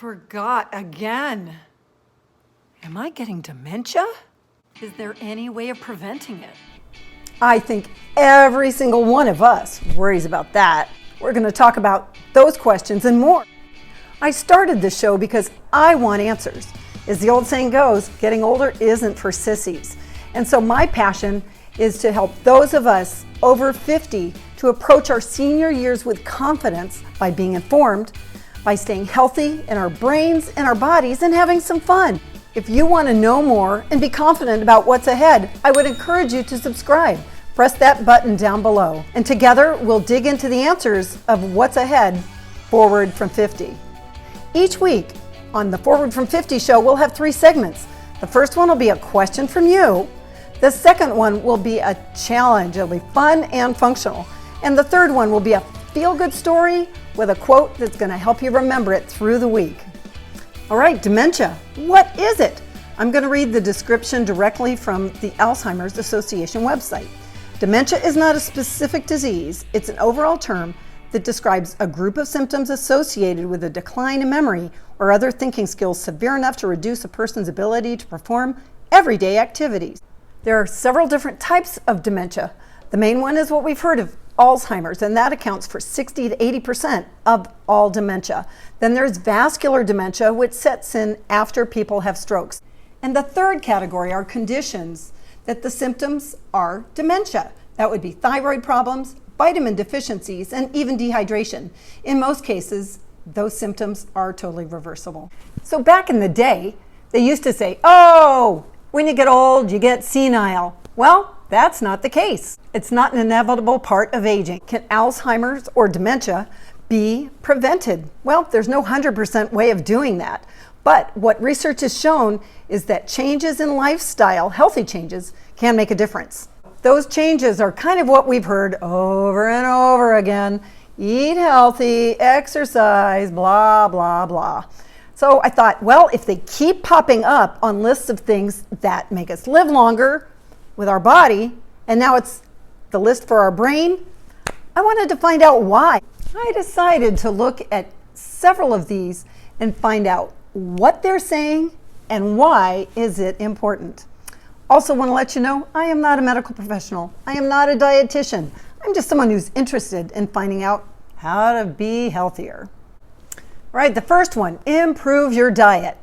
Forgot again. Am I getting dementia? Is there any way of preventing it? I think every single one of us worries about that. We're going to talk about those questions and more. I started this show because I want answers. As the old saying goes, getting older isn't for sissies. And so my passion is to help those of us over 50 to approach our senior years with confidence by being informed, by staying healthy in our brains and our bodies, and having some fun. If you want to know more and be confident about what's ahead, I would encourage you to subscribe. Press that button down below, and together we'll dig into the answers of what's ahead forward from 50. Each week on the Forward from 50 show, we'll have 3 segments. The first one will be a question from you. The second one will be a challenge. It'll be fun and functional. And the third one will be a feel-good story with a quote that's going to help you remember it through the week. All right, dementia. What is it? I'm going to read the description directly from the Alzheimer's Association website. Dementia is not a specific disease. It's an overall term that describes a group of symptoms associated with a decline in memory or other thinking skills severe enough to reduce a person's ability to perform everyday activities. There are several different types of dementia. The main one is what we've heard of, Alzheimer's, and that accounts for 60 to 80% of all dementia. Then there's vascular dementia, which sets in after people have strokes. And the third category are conditions that the symptoms are dementia. That would be thyroid problems, vitamin deficiencies, and even dehydration. In most cases, those symptoms are totally reversible. So back in the day, they used to say, oh, when you get old, you get senile. Well, that's not the case. It's not an inevitable part of aging. Can Alzheimer's or dementia be prevented? Well, there's no 100% way of doing that. But what research has shown is that changes in lifestyle, healthy changes, can make a difference. Those changes are kind of what we've heard over and over again. Eat healthy, exercise, blah, blah, blah. So I thought, well, if they keep popping up on lists of things that make us live longer with our body, and now it's the list for our brain, I wanted to find out why. I decided to look at several of these and find out what they're saying and why is it important. Also want to let you know, I am not a medical professional. I am not a dietitian. I'm just someone who's interested in finding out how to be healthier. All right, the first one, improve your diet.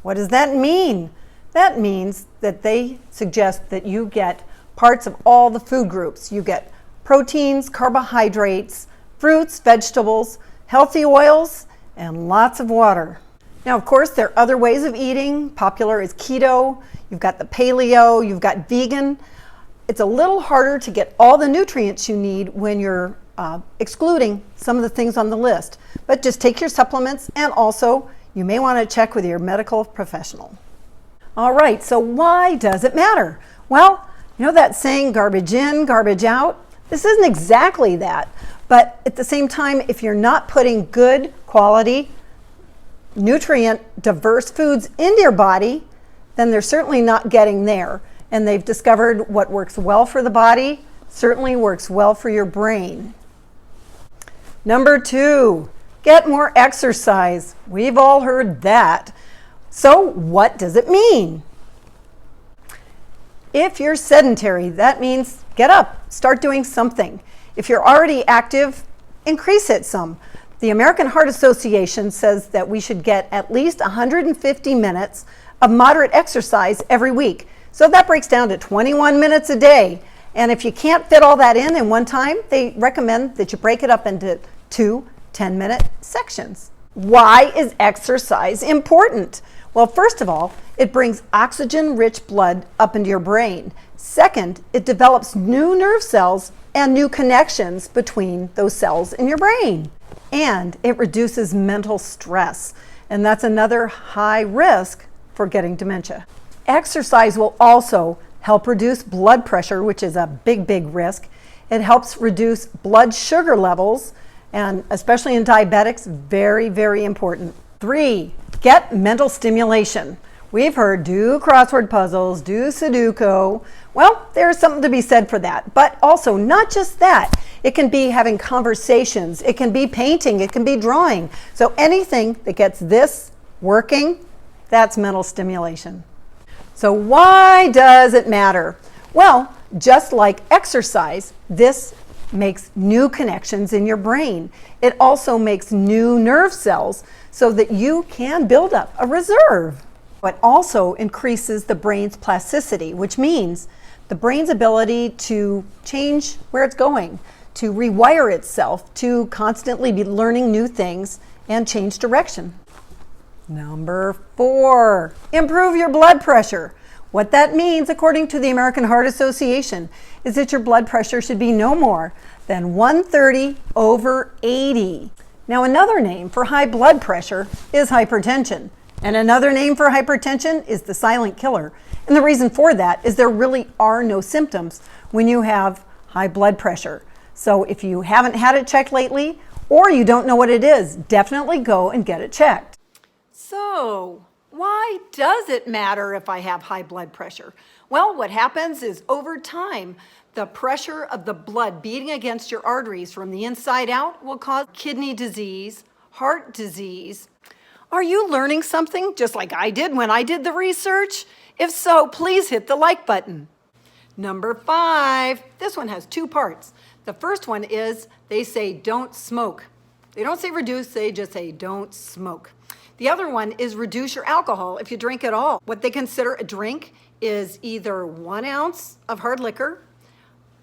What does that mean? That means that they suggest that you get parts of all the food groups. You get proteins, carbohydrates, fruits, vegetables, healthy oils, and lots of water. Now, of course, there are other ways of eating. Popular is keto. You've got the paleo, you've got vegan. It's a little harder to get all the nutrients you need when you're excluding some of the things on the list. But just take your supplements, and also you may want to check with your medical professional. All right, so why does it matter? Well, you know that saying, garbage in, garbage out? This isn't exactly that, but at the same time, if you're not putting good quality, nutrient diverse foods into your body, then they're certainly not getting there. And they've discovered what works well for the body certainly works well for your brain. Number 2, get more exercise. We've all heard that. So what does it mean? If you're sedentary, that means get up, start doing something. If you're already active, increase it some. The American Heart Association says that we should get at least 150 minutes of moderate exercise every week. So that breaks down to 21 minutes a day. And if you can't fit all that in one time, they recommend that you break it up into 2 10-minute sections. Why is exercise important? Well, first of all, it brings oxygen-rich blood up into your brain. Second, it develops new nerve cells and new connections between those cells in your brain. And it reduces mental stress. And that's another high risk for getting dementia. Exercise will also help reduce blood pressure, which is a big, big risk. It helps reduce blood sugar levels, and especially in diabetics, very, very important. 3, get mental stimulation. We've heard do crossword puzzles, do Sudoku. Well, there's something to be said for that. But also, not just that. It can be having conversations. It can be painting. It can be drawing. So anything that gets this working, that's mental stimulation. So why does it matter? Well, just like exercise, this makes new connections in your brain. It also makes new nerve cells so that you can build up a reserve. It also increases the brain's plasticity, which means the brain's ability to change where it's going, to rewire itself, to constantly be learning new things and change direction. Number 4, improve your blood pressure. What that means, according to the American Heart Association, is that your blood pressure should be no more than 130/80. Now, another name for high blood pressure is hypertension. And another name for hypertension is the silent killer. And the reason for that is there really are no symptoms when you have high blood pressure. So if you haven't had it checked lately, or you don't know what it is, definitely go and get it checked. So, why does it matter if I have high blood pressure? Well, what happens is over time, the pressure of the blood beating against your arteries from the inside out will cause kidney disease, heart disease. Are you learning something just like I did when I did the research? If so, please hit the like button. Number 5, this one has 2 parts. The first one is they say don't smoke. They don't say reduce, they just say don't smoke. The other one is reduce your alcohol if you drink at all. What they consider a drink is either 1 ounce of hard liquor,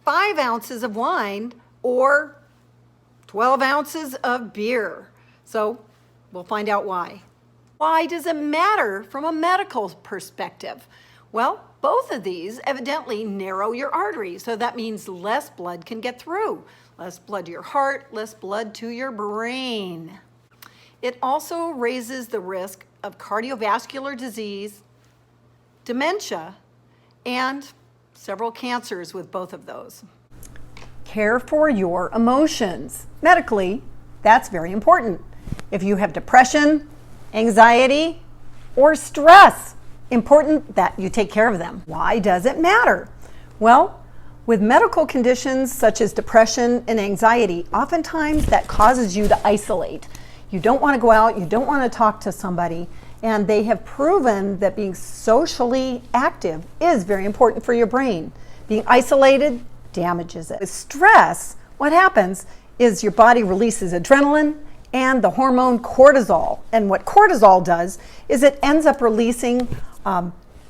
5 ounces of wine, or 12 ounces of beer. So we'll find out why. Why does it matter from a medical perspective? Well, both of these evidently narrow your arteries, so that means less blood can get through. Less blood to your heart, less blood to your brain. It also raises the risk of cardiovascular disease, dementia, and several cancers with both of those. Care for your emotions. Medically, that's very important. If you have depression, anxiety, or stress, important that you take care of them. Why does it matter? Well, with medical conditions such as depression and anxiety, oftentimes that causes you to isolate. You don't want to go out, you don't want to talk to somebody, and they have proven that being socially active is very important for your brain. Being isolated damages it. With stress, what happens is your body releases adrenaline and the hormone cortisol. And what cortisol does is it ends up releasing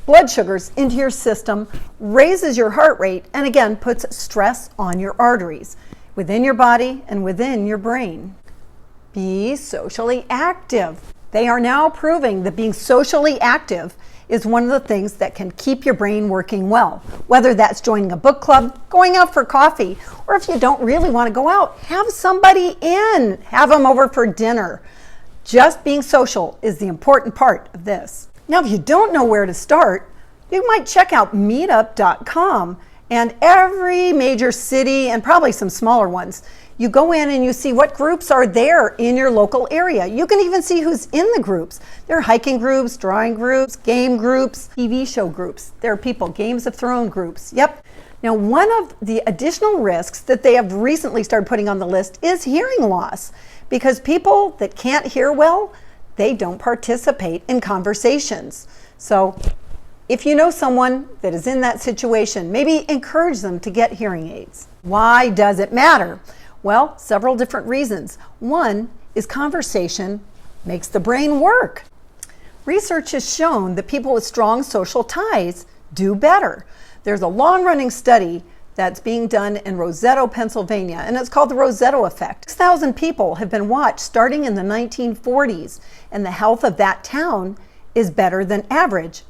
blood sugars into your system, raises your heart rate, and again puts stress on your arteries within your body and within your brain. Be socially active. They are now proving that being socially active is one of the things that can keep your brain working well. Whether that's joining a book club, going out for coffee, or if you don't really want to go out, have somebody in, have them over for dinner. Just being social is the important part of this. Now, if you don't know where to start, you might check out meetup.com, and every major city and probably some smaller ones, you go in and you see what groups are there in your local area. You can even see who's in the groups. There are hiking groups, drawing groups, game groups, TV show groups. There are people, Games of Thrones groups. Yep. Now, one of the additional risks that they have recently started putting on the list is hearing loss, because people that can't hear well, they don't participate in conversations. So if you know someone that is in that situation, maybe encourage them to get hearing aids. Why does it matter? Well, several different reasons. One is conversation makes the brain work. Research has shown that people with strong social ties do better. There's a long-running study that's being done in Roseto, Pennsylvania, and it's called the Roseto effect. 6,000 people have been watched starting in the 1940s, and the health of that town is better than average,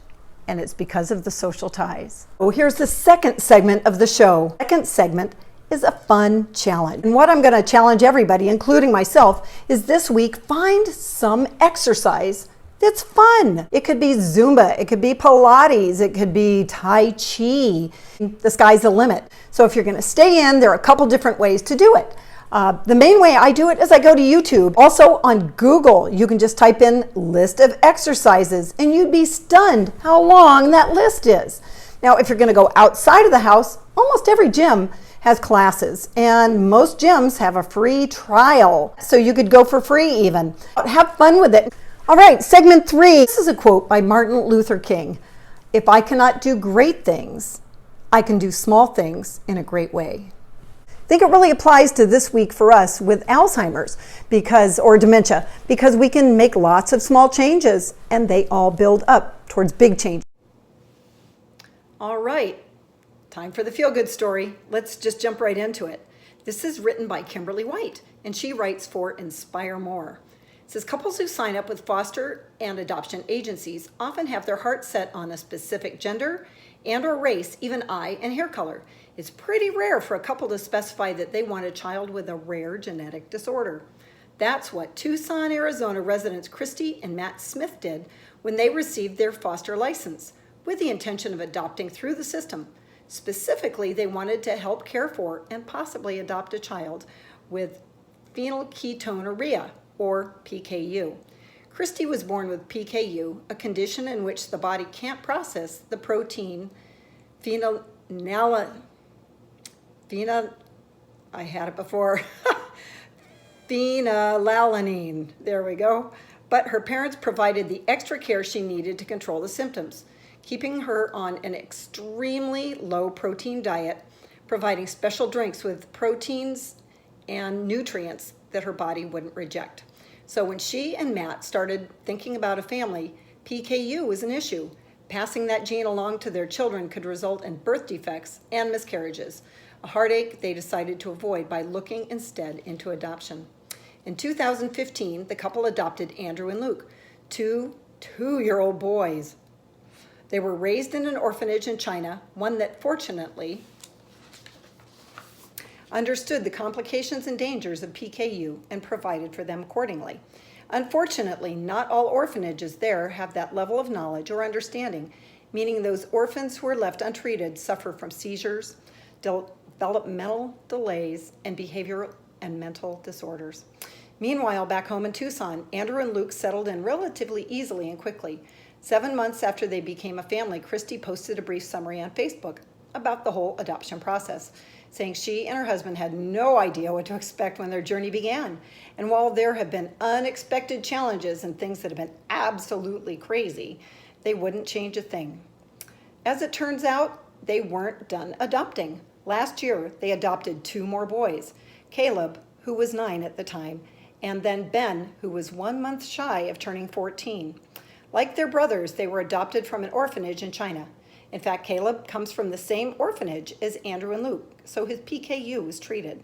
and it's because of the social ties. Oh, here's the second segment of the show. Second segment is a fun challenge. And what I'm going to challenge everybody, including myself, is this week find some exercise that's fun. It could be Zumba, it could be Pilates, it could be Tai Chi. The sky's the limit. So if you're going to stay in, there are a couple different ways to do it. The main way I do it is I go to YouTube. Also on Google, you can just type in list of exercises and you'd be stunned how long that list is. Now, if you're going to go outside of the house, almost every gym has classes, and most gyms have a free trial, so you could go for free even. Have fun with it. All right, segment 3. This is a quote by Martin Luther King. If I cannot do great things, I can do small things in a great way. I think it really applies to this week for us with Alzheimer's or dementia, because we can make lots of small changes and they all build up towards big change. All right, time for the feel-good story. Let's just jump right into it. This is written by Kimberly White, and she writes for Inspire More. It says couples who sign up with foster and adoption agencies often have their heart set on a specific gender and or race, even eye and hair color. It's pretty rare for a couple to specify that they want a child with a rare genetic disorder. That's what Tucson, Arizona residents Christy and Matt Smith did when they received their foster license, with the intention of adopting through the system. Specifically, they wanted to help care for and possibly adopt a child with phenylketonuria, or PKU. Christy was born with PKU, a condition in which the body can't process the protein phenylalanine. There we go. But her parents provided the extra care she needed to control the symptoms, keeping her on an extremely low protein diet, providing special drinks with proteins and nutrients that her body wouldn't reject. So when she and Matt started thinking about a family, PKU was an issue. Passing that gene along to their children could result in birth defects and miscarriages, a heartache they decided to avoid by looking instead into adoption. In 2015, the couple adopted Andrew and Luke, two two-year-old boys. They were raised in an orphanage in China, one that fortunately understood the complications and dangers of PKU and provided for them accordingly. Unfortunately, not all orphanages there have that level of knowledge or understanding, meaning those orphans who are left untreated suffer from seizures, developmental delays, and behavioral and mental disorders. Meanwhile, back home in Tucson, Andrew and Luke settled in relatively easily and quickly. 7 months after they became a family, Christy posted a brief summary on Facebook about the whole adoption process, saying she and her husband had no idea what to expect when their journey began. And while there have been unexpected challenges and things that have been absolutely crazy, they wouldn't change a thing. As it turns out, they weren't done adopting. Last year, they adopted 2 more boys, Caleb, who was 9 at the time, and then Ben, who was 1 month shy of turning 14. Like their brothers, they were adopted from an orphanage in China. In fact, Caleb comes from the same orphanage as Andrew and Luke, so his PKU was treated.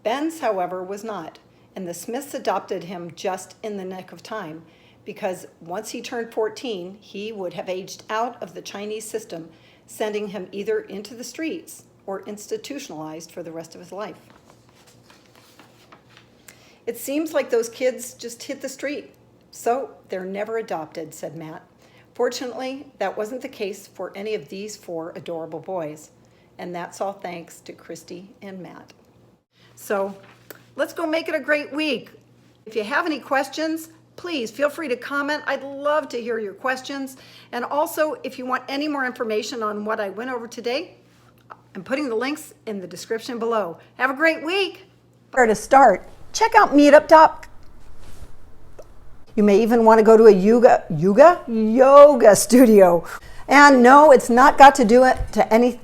Ben's, however, was not, and the Smiths adopted him just in the nick of time, because once he turned 14, he would have aged out of the Chinese system, sending him either into the streets or institutionalized for the rest of his life. It seems like those kids just hit the street, so they're never adopted, said Matt. Fortunately, that wasn't the case for any of these 4 adorable boys, and that's all thanks to Christy and Matt. So let's go make it a great week. If you have any questions, please feel free to comment. I'd love to hear your questions. And also, if you want any more information on what I went over today, I'm putting the links in the description below. Have a great week. Where to start? Check out Meetup. You may even want to go to a yoga studio. And no, it's not got to do it to any.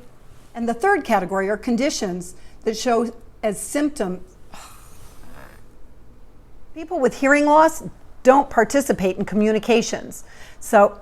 And the third category are conditions that show as symptoms. People with hearing loss don't participate in communications. So